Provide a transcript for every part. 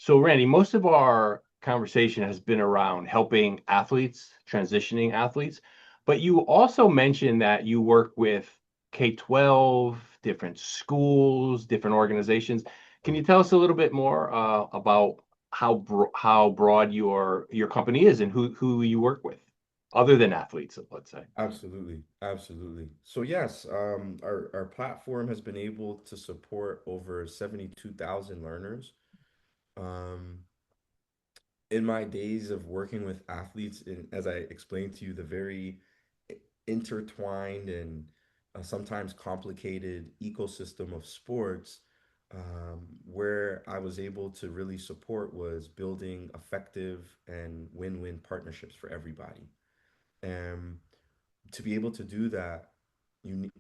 So, Randy, most of our conversation has been around helping athletes, transitioning athletes, but you also mentioned that you work with K-12, different schools, different organizations. Can you tell us a little bit more about how broad your company is and who you work with, other than athletes, let's say? Absolutely, absolutely. So yes, our platform has been able to support over 72,000 learners. Um, in my days of working with athletes, in as I explained to you, the very intertwined and sometimes complicated ecosystem of sports, where I was able to really support was building effective and win-win partnerships for everybody. And to be able to do that, you need,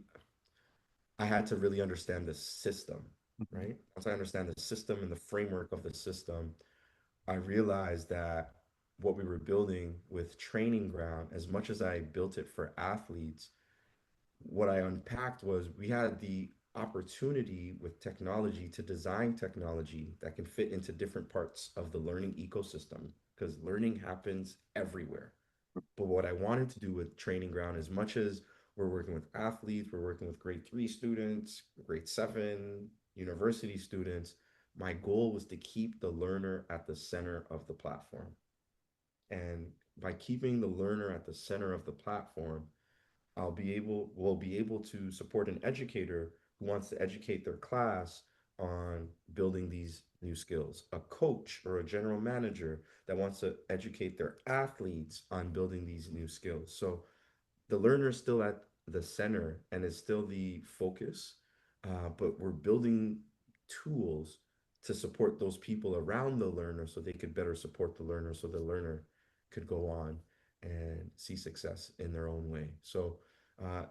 I had to really understand the system, Mhm. right? Once I understand the system and the framework of the system, I realized that what we were building with training ground, as much as I built it for athletes, what I unpacked was we had the opportunity with technology to design technology that can fit into different parts of the learning ecosystem because learning happens everywhere. But what I wanted to do with Training Ground, as much as we're working with athletes, we're working with grade three students, grade seven, university students, my goal was to keep the learner at the center of the platform. And by keeping the learner at the center of the platform, we'll be able to support an educator who wants to educate their class on building these new skills, a coach or a general manager that wants to educate their athletes on building these new skills. So the learner is still at the center and is still the focus, but we're building tools to support those people around the learner so they could better support the learner so the learner could go on and see success in their own way. So, uh,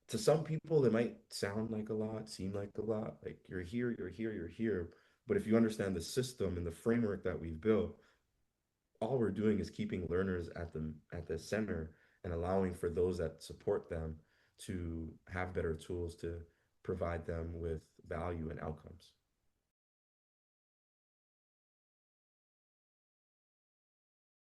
to some people, it might sound like a lot, seem like a lot, like you're here, you're here, you're here. But if you understand the system and the framework that we've built, all we're doing is keeping learners at the center and allowing for those that support them to have better tools to provide them with value and outcomes.